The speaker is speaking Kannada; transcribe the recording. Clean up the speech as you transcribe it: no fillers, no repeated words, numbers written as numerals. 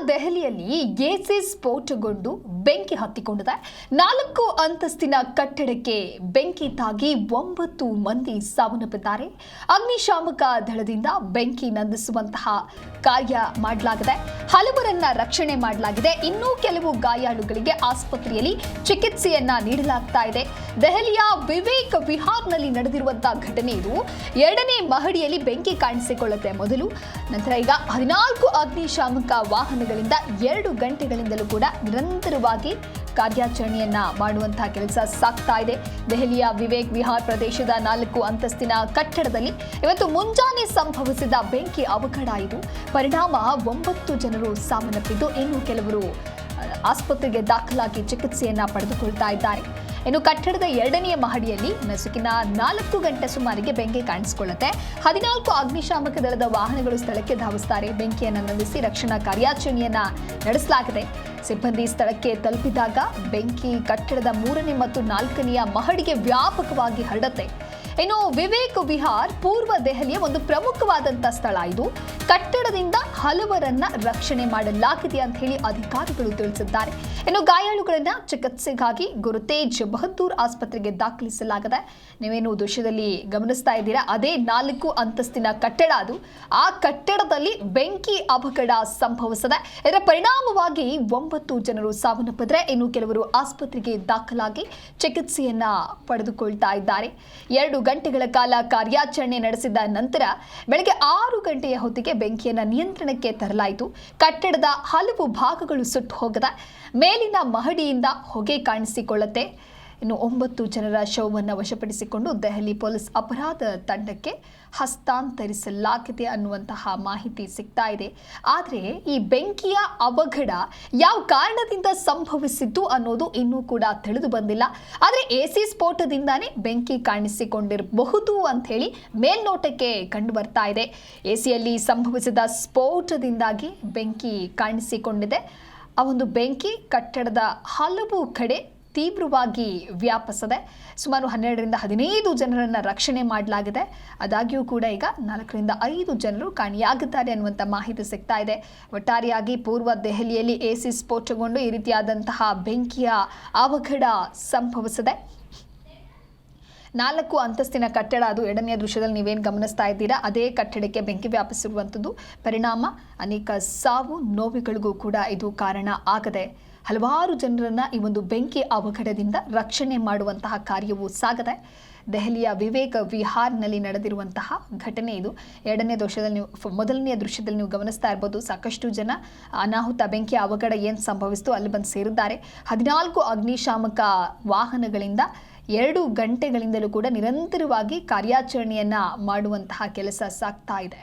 ದೆಹಲಿಯಲ್ಲಿ ಎಸಿ ಸ್ಫೋಟಗೊಂಡು ಬೆಂಕಿ ಹತ್ತಿಕೊಂಡಿದೆ. 4 ಅಂತಸ್ತಿನ ಕಟ್ಟಡಕ್ಕೆ ಬೆಂಕಿ ತಾಗಿ 9 ಮಂದಿ ಸಾವನ್ನಪ್ಪಿದ್ದಾರೆ. ಅಗ್ನಿಶಾಮಕ ದಳದಿಂದ ಬೆಂಕಿ ನಂದಿಸುವಂತಹ ಕಾರ್ಯ ಮಾಡಲಾಗಿದೆ. ಹಲವರನ್ನ ರಕ್ಷಣೆ ಮಾಡಲಾಗಿದೆ. ಇನ್ನೂ ಕೆಲವು ಗಾಯಾಳುಗಳಿಗೆ ಆಸ್ಪತ್ರೆಯಲ್ಲಿ ಚಿಕಿತ್ಸೆಯನ್ನ ನೀಡಲಾಗ್ತಾ ಇದೆ. ದೆಹಲಿಯ ವಿವೇಕ್ ವಿಹಾರ್ನಲ್ಲಿ ನಡೆದಿರುವಂತಹ ಘಟನೆ ಇದು. 2ನೇ ಮಹಡಿಯಲ್ಲಿ ಬೆಂಕಿ ಕಾಣಿಸಿಕೊಳ್ಳುತ್ತೆ ಮೊದಲು, ನಂತರ ಈಗ 14 ಅಗ್ನಿಶಾಮಕ ವಾಹನಗಳಿಂದ 2 ಗಂಟೆಗಳಿಂದಲೂ ಕೂಡ ನಿರಂತರವಾಗಿ ಕಾರ್ಯಾಚರಣೆಯನ್ನ ಮಾಡುವಂತಹ ಕೆಲಸ ಸಾಗ್ತಾ ಇದೆ. ದೆಹಲಿಯ ವಿವೇಕ್ ವಿಹಾರ್ ಪ್ರದೇಶದ 4 ಅಂತಸ್ತಿನ ಕಟ್ಟಡದಲ್ಲಿ ಇವತ್ತು ಮುಂಜಾನೆ ಸಂಭವಿಸಿದ ಬೆಂಕಿ ಅವಘಡ ಇದು. ಪರಿಣಾಮ 9 ಜನರು ಸಾವನ್ನಪ್ಪಿದ್ದು, ಇನ್ನು ಕೆಲವರು ಆಸ್ಪತ್ರೆಗೆ ದಾಖಲಾಗಿ ಚಿಕಿತ್ಸೆಯನ್ನ ಪಡೆದುಕೊಳ್ತಾ ಇದ್ದಾರೆ. ಇನ್ನು ಕಟ್ಟಡದ 2ನೇ ಮಹಡಿಯಲ್ಲಿ ನಸುಕಿನ 4 ಗಂಟೆ ಸುಮಾರಿಗೆ ಬೆಂಕಿ ಕಾಣಿಸಿಕೊಳ್ಳುತ್ತೆ. 14 ಅಗ್ನಿಶಾಮಕ ದಳದ ವಾಹನಗಳು ಸ್ಥಳಕ್ಕೆ ಧಾವಿಸುತ್ತಾರೆ. ಬೆಂಕಿಯನ್ನು ನಂದಿಸಿ ರಕ್ಷಣಾ ಕಾರ್ಯಾಚರಣೆಯನ್ನ ನಡೆಸಲಾಗಿದೆ. ಸಿಬ್ಬಂದಿ ಸ್ಥಳಕ್ಕೆ ತಲುಪಿದಾಗ ಬೆಂಕಿ ಕಟ್ಟಡದ 3ನೇ ಮತ್ತು 4ನೇ ಮಹಡಿಗೆ ವ್ಯಾಪಕವಾಗಿ ಹರಡುತ್ತೆ. ಇನ್ನು ವಿವೇಕ್ ವಿಹಾರ್ ಪೂರ್ವ ದೆಹಲಿಯ ಒಂದು ಪ್ರಮುಖವಾದಂತಹ ಸ್ಥಳ ಇದು. ಕಟ್ಟಡದಿಂದ ಹಲವರನ್ನ ರಕ್ಷಣೆ ಮಾಡಲಾಗಿದೆ ಅಂತ ಹೇಳಿ ಅಧಿಕಾರಿಗಳು ತಿಳಿಸಿದ್ದಾರೆ. ಇನ್ನು ಗಾಯಾಳುಗಳನ್ನ ಚಿಕಿತ್ಸೆಗಾಗಿ ಗುರು ತೇಜ್ ಬಹದ್ದೂರ್ ಆಸ್ಪತ್ರೆಗೆ ದಾಖಲಿಸಲಾಗಿದೆ. ನೀವೇನು ದೃಶ್ಯದಲ್ಲಿ ಗಮನಿಸ್ತಾ ಇದ್ದೀರಾ, ಅದೇ 4 ಅಂತಸ್ತಿನ ಕಟ್ಟಡ ಅದು. ಆ ಕಟ್ಟಡದಲ್ಲಿ ಬೆಂಕಿ ಅವಘಡ ಸಂಭವಿಸಿದೆ. ಇದರ ಪರಿಣಾಮವಾಗಿ 9 ಜನರು ಸಾವನ್ನಪ್ಪಿದ್ರೆ, ಇನ್ನು ಕೆಲವರು ಆಸ್ಪತ್ರೆಗೆ ದಾಖಲಾಗಿ ಚಿಕಿತ್ಸೆಯನ್ನ ಪಡೆದುಕೊಳ್ತಾ ಇದ್ದಾರೆ. 2 ಗಂಟೆಗಳ ಕಾಲ ಕಾರ್ಯಾಚರಣೆ ನಡೆಸಿದ ನಂತರ ಬೆಳಗ್ಗೆ 6 ಗಂಟೆಯ ಹೊತ್ತಿಗೆ ಬೆಂಕಿಯನ್ನು ನಿಯಂತ್ರಣಕ್ಕೆ ತರಲಾಯಿತು. ಕಟ್ಟಡದ ಹಲವು ಭಾಗಗಳು ಸುಟ್ಟು ಹೋಗಿದೆ. ಮೇಲಿನ ಮಹಡಿಯಿಂದ ಹೊಗೆ ಕಾಣಿಸಿಕೊಳ್ಳುತ್ತೆ. ಇನ್ನು 9 ಜನರ ಶವವನ್ನು ವಶಪಡಿಸಿಕೊಂಡು ದೆಹಲಿ ಪೊಲೀಸ್ ಅಪರಾಧ ತಂಡಕ್ಕೆ ಹಸ್ತಾಂತರಿಸಲಾಗಿದೆ ಅನ್ನುವಂತಹ ಮಾಹಿತಿ ಸಿಗ್ತಾ ಇದೆ. ಆದರೆ ಈ ಬೆಂಕಿಯ ಅವಘಡ ಯಾವ ಕಾರಣದಿಂದ ಸಂಭವಿಸಿದ್ದು ಅನ್ನೋದು ಇನ್ನೂ ಕೂಡ ತಿಳಿದು ಬಂದಿಲ್ಲ. ಆದರೆ ಎಸಿ ಸ್ಫೋಟದಿಂದಾನೇ ಬೆಂಕಿ ಕಾಣಿಸಿಕೊಂಡಿರಬಹುದು ಅಂತ ಹೇಳಿ ಮೇಲ್ನೋಟಕ್ಕೆ ಕಂಡು ಬರ್ತಾ ಇದೆ. ಎಸಿಯಲ್ಲಿ ಸಂಭವಿಸಿದ ಸ್ಫೋಟದಿಂದಾಗಿ ಬೆಂಕಿ ಕಾಣಿಸಿಕೊಂಡಿದೆ. ಆ ಒಂದು ಬೆಂಕಿ ಕಟ್ಟಡದ ಹಲವು ಕಡೆ ತೀವ್ರವಾಗಿ ವ್ಯಾಪಿಸಿದೆ. ಸುಮಾರು 12 ರಿಂದ 15 ಜನರನ್ನು ರಕ್ಷಣೆ ಮಾಡಲಾಗಿದೆ. ಆದಾಗ್ಯೂ ಕೂಡ ಈಗ 4 ರಿಂದ 5 ಜನರು ಕಾಣೆಯಾಗಿದ್ದಾರೆ ಅನ್ನುವಂಥ ಮಾಹಿತಿ ಸಿಗ್ತಾ ಇದೆ. ಒಟ್ಟಾರೆಯಾಗಿ ಪೂರ್ವ ದೆಹಲಿಯಲ್ಲಿ ಎಸಿ ಸ್ಫೋಟಗೊಂಡು ಈ ರೀತಿಯಾದಂತಹ ಬೆಂಕಿಯ ಅವಘಡ ಸಂಭವಿಸಿದೆ. 4 ಅಂತಸ್ತಿನ ಕಟ್ಟಡ ಅದು. 2ನೇ ದೃಶ್ಯದಲ್ಲಿ ನೀವೇನು ಗಮನಿಸ್ತಾ ಇದ್ದೀರಾ, ಅದೇ ಕಟ್ಟಡಕ್ಕೆ ಬೆಂಕಿ ವ್ಯಾಪಿಸಿರುವಂಥದ್ದು. ಪರಿಣಾಮ ಅನೇಕ ಸಾವು ನೋವುಗಳಿಗೂ ಕೂಡ ಇದು ಕಾರಣ ಆಗದೆ. ಹಲವಾರು ಜನರನ್ನ ಈ ಒಂದು ಬೆಂಕಿ ಅವಘಡದಿಂದ ರಕ್ಷಣೆ ಮಾಡುವಂತಹ ಕಾರ್ಯವು ಸಾಗದೆ. ದೆಹಲಿಯ ವಿವೇಕ್ ವಿಹಾರ್ನಲ್ಲಿ ನಡೆದಿರುವಂತಹ ಘಟನೆ ಇದು. 2ನೇ ದೃಶ್ಯದಲ್ಲಿ ಮೊದಲನೆಯ ದೃಶ್ಯದಲ್ಲಿ ನೀವು ಗಮನಿಸ್ತಾ ಇರ್ಬೋದು, ಸಾಕಷ್ಟು ಜನ ಅನಾಹುತ ಬೆಂಕಿ ಅವಘಡ ಏನು ಸಂಭವಿಸಿತು ಅಲ್ಲಿ ಬಂದು ಸೇರಿದ್ದಾರೆ. 14 ಅಗ್ನಿಶಾಮಕ ವಾಹನಗಳಿಂದ 2 ಗಂಟೆಗಳಿಂದಲೂ ಕೂಡ ನಿರಂತರವಾಗಿ ಕಾರ್ಯಾಚರಣೆಯನ್ನ ಮಾಡುವಂತಹ ಕೆಲಸ ಸಾಗ್ತಾ ಇದೆ.